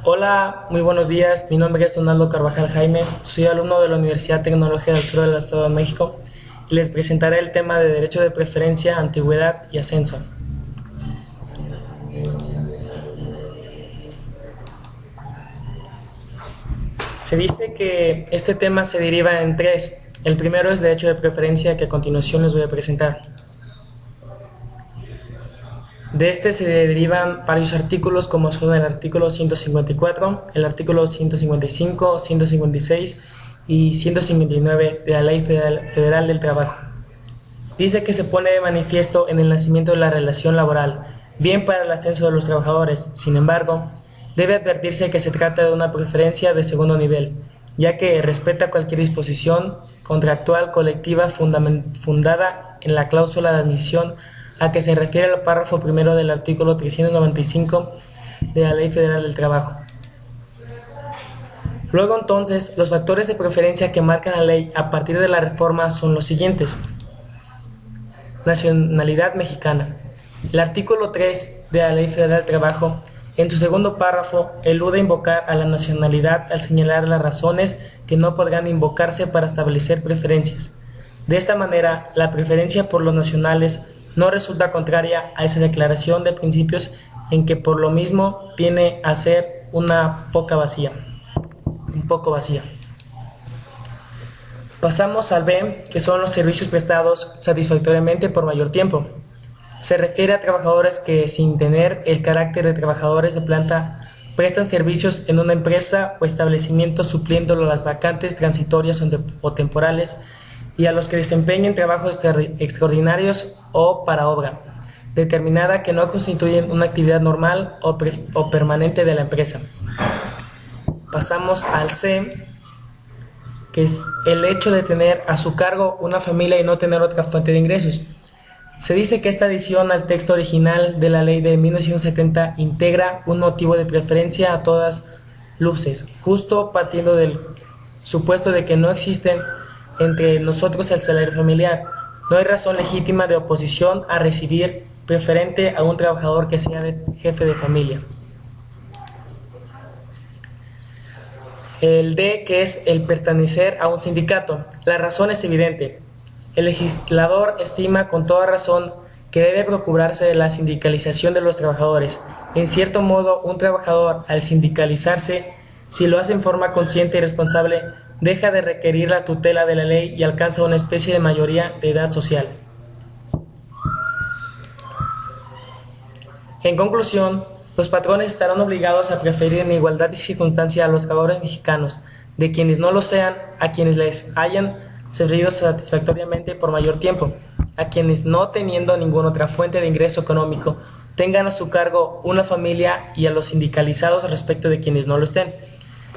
Hola, muy buenos días. Mi nombre es Donaldo Carvajal Jaimes. Soy alumno de la Universidad Tecnológica del Sur del Estado de México y les presentaré el tema de derecho de preferencia, antigüedad y ascenso. Se dice que este tema se deriva en tres. El primero es derecho de preferencia, que a continuación les voy a presentar. De este se derivan varios artículos, como son el artículo 154, el artículo 155, 156 y 159 de la Ley Federal del Trabajo. Dice que se pone de manifiesto en el nacimiento de la relación laboral, bien para el ascenso de los trabajadores. Sin embargo, debe advertirse que se trata de una preferencia de segundo nivel, ya que respeta cualquier disposición contractual colectiva fundada en la cláusula de admisión a que se refiere el párrafo primero del artículo 395 de la Ley Federal del Trabajo. Luego entonces, los factores de preferencia que marcan la ley a partir de la reforma son los siguientes. Nacionalidad mexicana. El artículo 3 de la Ley Federal del Trabajo, en su segundo párrafo, elude invocar a la nacionalidad al señalar las razones que no podrán invocarse para establecer preferencias. De esta manera, la preferencia por los nacionales no resulta contraria a esa declaración de principios, en que por lo mismo viene a ser un poco vacía. Pasamos al B, que son los servicios prestados satisfactoriamente por mayor tiempo. Se refiere a trabajadores que, sin tener el carácter de trabajadores de planta, prestan servicios en una empresa o establecimiento supliéndolo a las vacantes transitorias o temporales, y a los que desempeñen trabajos extraordinarios o para obra determinada que no constituyen una actividad normal o permanente de la empresa. Pasamos al C, que es el hecho de tener a su cargo una familia y no tener otra fuente de ingresos. Se dice que esta adición al texto original de la ley de 1970 integra un motivo de preferencia a todas luces, justo partiendo del supuesto de que no existen entre nosotros el salario familiar. No hay razón legítima de oposición a recibir preferente a un trabajador que sea jefe de familia. El D, que es el pertenecer a un sindicato. La razón es evidente. El legislador estima con toda razón que debe procurarse la sindicalización de los trabajadores. En cierto modo, un trabajador, al sindicalizarse, si lo hace en forma consciente y responsable, deja de requerir la tutela de la ley y alcanza una especie de mayoría de edad social. En conclusión, los patrones estarán obligados a preferir en igualdad de circunstancia a los trabajadores mexicanos, de quienes no lo sean, a quienes les hayan servido satisfactoriamente por mayor tiempo, a quienes no teniendo ninguna otra fuente de ingreso económico tengan a su cargo una familia, y a los sindicalizados respecto de quienes no lo estén.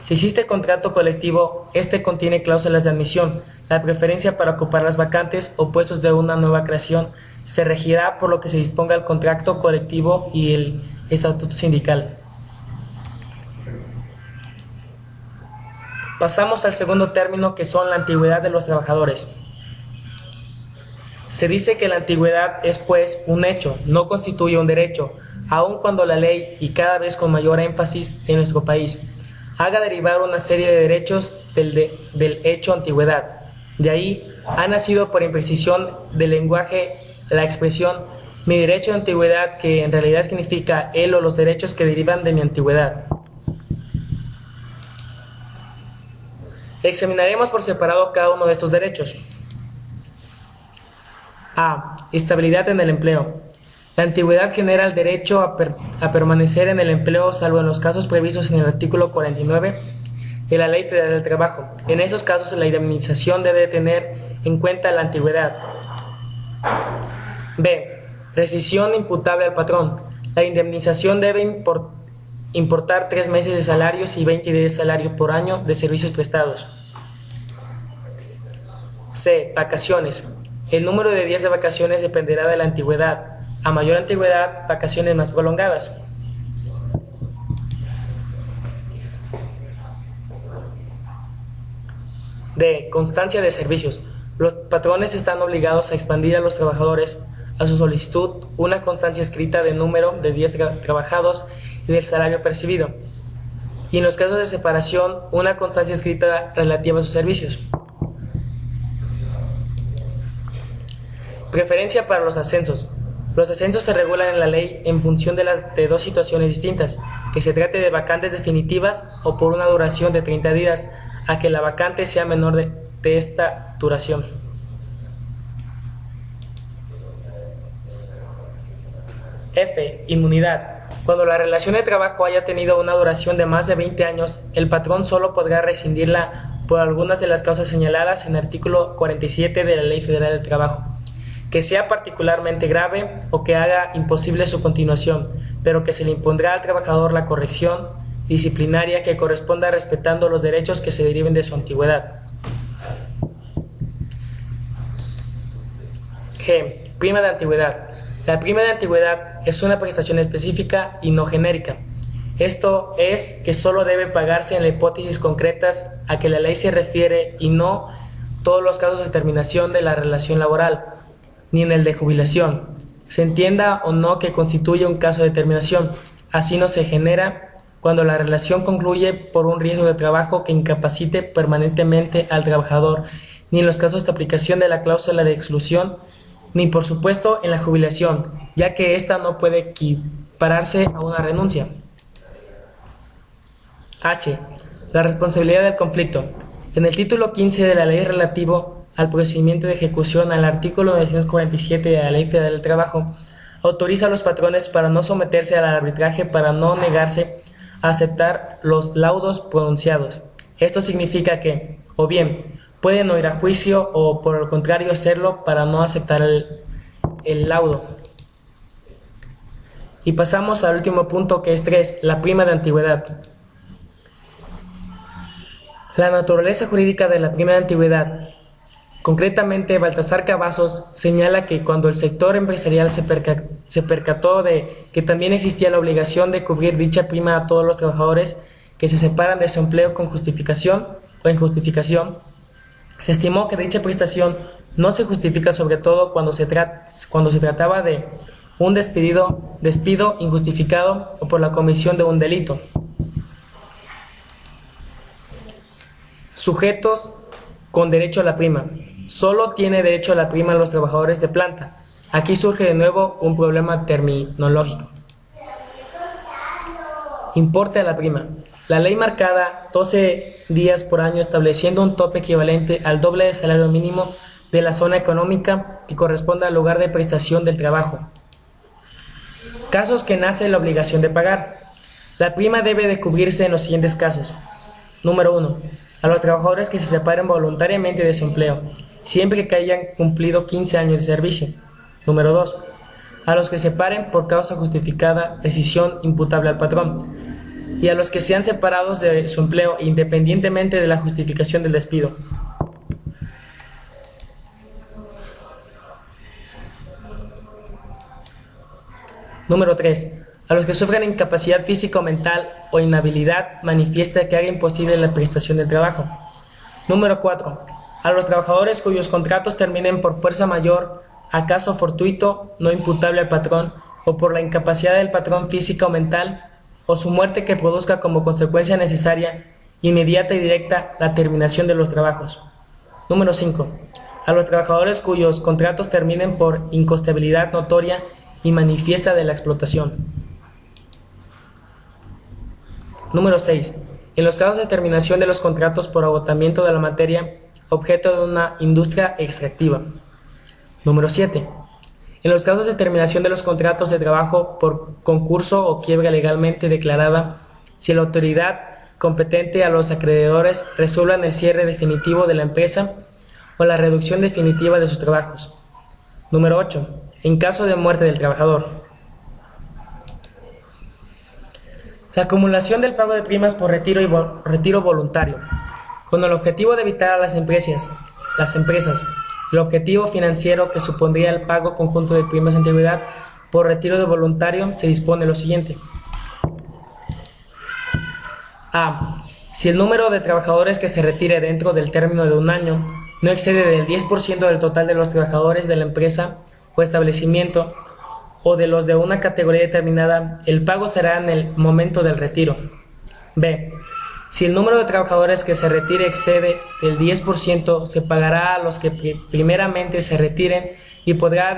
Si existe contrato colectivo, este contiene cláusulas de admisión. La preferencia para ocupar las vacantes o puestos de una nueva creación se regirá por lo que se disponga el contrato colectivo y el estatuto sindical. Pasamos al segundo término, que son la antigüedad de los trabajadores. Se dice que la antigüedad es, pues, un hecho, no constituye un derecho, aun cuando la ley, y cada vez con mayor énfasis en nuestro país, haga derivar una serie de derechos del hecho antigüedad. De ahí ha nacido por imprecisión del lenguaje la expresión mi derecho de antigüedad, que en realidad significa el o los derechos que derivan de mi antigüedad. Examinaremos por separado cada uno de estos derechos. A. Estabilidad en el empleo. La antigüedad genera el derecho a permanecer en el empleo, salvo en los casos previstos en el artículo 49 de la Ley Federal del Trabajo. En esos casos, la indemnización debe tener en cuenta la antigüedad. B. Rescisión imputable al patrón. La indemnización debe importar 3 meses de salarios y 20 días de salario por año de servicios prestados. C. Vacaciones. El número de días de vacaciones dependerá de la antigüedad. A mayor antigüedad, vacaciones más prolongadas. D. Constancia de servicios. Los patrones están obligados a expandir a los trabajadores, a su solicitud, una constancia escrita del número de días trabajados y del salario percibido. y en los casos de separación una constancia escrita relativa a sus servicios. Preferencia para los ascensos. Los ascensos se regulan en la ley en función de dos situaciones distintas, que se trate de vacantes definitivas o por una duración de 30 días, a que la vacante sea menor de esta duración. F. Inmunidad. Cuando la relación de trabajo haya tenido una duración de más de 20 años, el patrón solo podrá rescindirla por algunas de las causas señaladas en el artículo 47 de la Ley Federal del Trabajo, que sea particularmente grave o que haga imposible su continuación, pero que se le impondrá al trabajador la corrección disciplinaria que corresponda respetando los derechos que se deriven de su antigüedad. G. Prima de antigüedad. La prima de antigüedad es una prestación específica y no genérica. Esto es que solo debe pagarse en las hipótesis concretas a que la ley se refiere y no todos los casos de terminación de la relación laboral, ni en el de jubilación, se entienda o no que constituye un caso de terminación. Así no se genera cuando la relación concluye por un riesgo de trabajo que incapacite permanentemente al trabajador, ni en los casos de aplicación de la cláusula de exclusión, ni por supuesto en la jubilación, ya que ésta no puede equipararse a una renuncia. H. La responsabilidad del conflicto. En el título 15 de la ley relativo al procedimiento de ejecución, al artículo 947 de la Ley Federal del Trabajo, autoriza a los patrones para no someterse al arbitraje, para no negarse a aceptar los laudos pronunciados. Esto significa que, o bien, pueden no ir a juicio o por el contrario hacerlo para no aceptar el laudo. Y pasamos al último punto, que es 3, la prima de antigüedad. La naturaleza jurídica de la prima de antigüedad. Concretamente, Baltasar Cavazos señala que cuando el sector empresarial se percató de que también existía la obligación de cubrir dicha prima a todos los trabajadores que se separan de su empleo con justificación o injustificación, se estimó que dicha prestación no se justifica, sobre todo cuando se trataba de un despido injustificado o por la comisión de un delito. Sujetos con derecho a la prima. Solo tiene derecho a la prima los trabajadores de planta. Aquí surge de nuevo un problema terminológico. Importe a la prima. La ley marcada 12 días por año, estableciendo un tope equivalente al doble del salario mínimo de la zona económica que corresponda al lugar de prestación del trabajo. Casos que nace la obligación de pagar. La prima debe de cubrirse en los siguientes casos. Número 1. A los trabajadores que se separen voluntariamente de su empleo, siempre que hayan cumplido 15 años de servicio. Número 2. A los que se separen por causa justificada, rescisión imputable al patrón, y a los que sean separados de su empleo independientemente de la justificación del despido. Número 3. A los que sufran incapacidad física o mental o inhabilidad manifiesta que haga imposible la prestación del trabajo. Número 4. A los trabajadores cuyos contratos terminen por fuerza mayor, acaso fortuito, no imputable al patrón, o por la incapacidad del patrón física o mental, o su muerte que produzca como consecuencia necesaria, inmediata y directa, la terminación de los trabajos. Número 5. A los trabajadores cuyos contratos terminen por incostabilidad notoria y manifiesta de la explotación. Número 6. En los casos de terminación de los contratos por agotamiento de la materia, objeto de una industria extractiva. Número 7. En los casos de terminación de los contratos de trabajo por concurso o quiebra legalmente declarada, si la autoridad competente a los acreedores resuelvan el cierre definitivo de la empresa o la reducción definitiva de sus trabajos. Número 8. En caso de muerte del trabajador. La acumulación del pago de primas por retiro voluntario, con el objetivo de evitar a las empresas el objetivo financiero que supondría el pago conjunto de primas de antigüedad por retiro de voluntario, se dispone lo siguiente. A. Si el número de trabajadores que se retire dentro del término de un año no excede del 10% del total de los trabajadores de la empresa o establecimiento o de los de una categoría determinada, el pago será en el momento del retiro. B. Si el número de trabajadores que se retire excede el 10%, se pagará a los que primeramente se retiren y podrá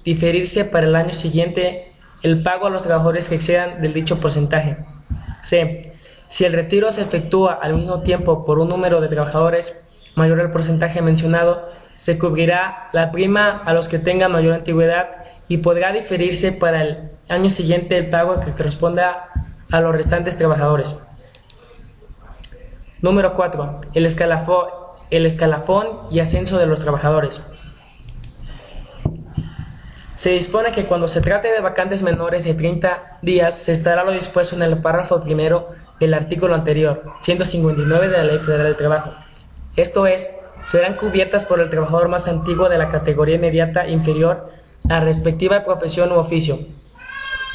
diferirse para el año siguiente el pago a los trabajadores que excedan del dicho porcentaje. C. Si el retiro se efectúa al mismo tiempo por un número de trabajadores mayor al porcentaje mencionado, se cubrirá la prima a los que tengan mayor antigüedad y podrá diferirse para el año siguiente el pago que corresponda a los restantes trabajadores. Número 4. El escalafón y ascenso de los trabajadores. Se dispone que cuando se trate de vacantes menores de 30 días, se estará lo dispuesto en el párrafo primero del artículo anterior, 159 de la Ley Federal del Trabajo. Esto es, serán cubiertas por el trabajador más antiguo de la categoría inmediata inferior a la respectiva profesión u oficio.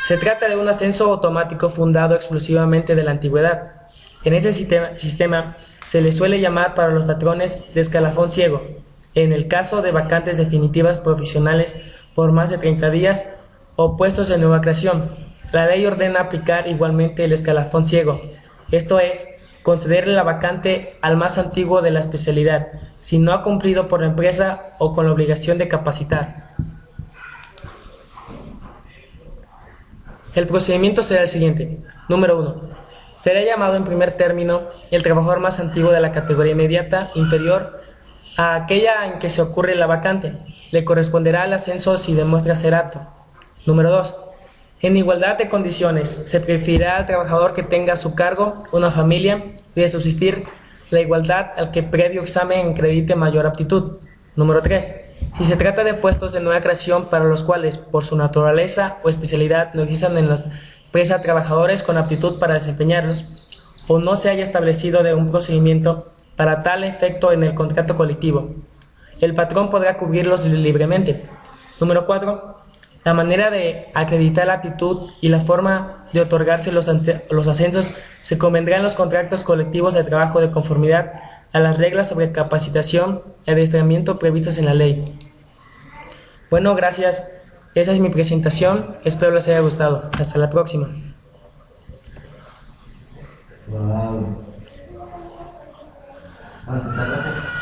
Se trata de un ascenso automático fundado exclusivamente de la antigüedad. En este sistema se le suele llamar para los patrones de escalafón ciego, en el caso de vacantes definitivas profesionales por más de 30 días o puestos de nueva creación. La ley ordena aplicar igualmente el escalafón ciego, esto es, concederle la vacante al más antiguo de la especialidad, si no ha cumplido por la empresa o con la obligación de capacitar. El procedimiento será el siguiente. Número 1. Será llamado en primer término el trabajador más antiguo de la categoría inmediata inferior a aquella en que se ocurre la vacante. Le corresponderá el ascenso si demuestra ser apto. Número 2. En igualdad de condiciones, se preferirá al trabajador que tenga a su cargo una familia y de subsistir la igualdad al que previo examen acredite mayor aptitud. Número 3. Si se trata de puestos de nueva creación para los cuales, por su naturaleza o especialidad, no existan en la empresa trabajadores con aptitud para desempeñarlos, o no se haya establecido de un procedimiento para tal efecto en el contrato colectivo, el patrón podrá cubrirlos libremente. Número 4. La manera de acreditar la aptitud y la forma de otorgarse los ascensos se convendrá en los contratos colectivos de trabajo de conformidad a las reglas sobre capacitación y adiestramiento previstas en la ley. Bueno, gracias. Esa es mi presentación. Espero les haya gustado. Hasta la próxima. Wow.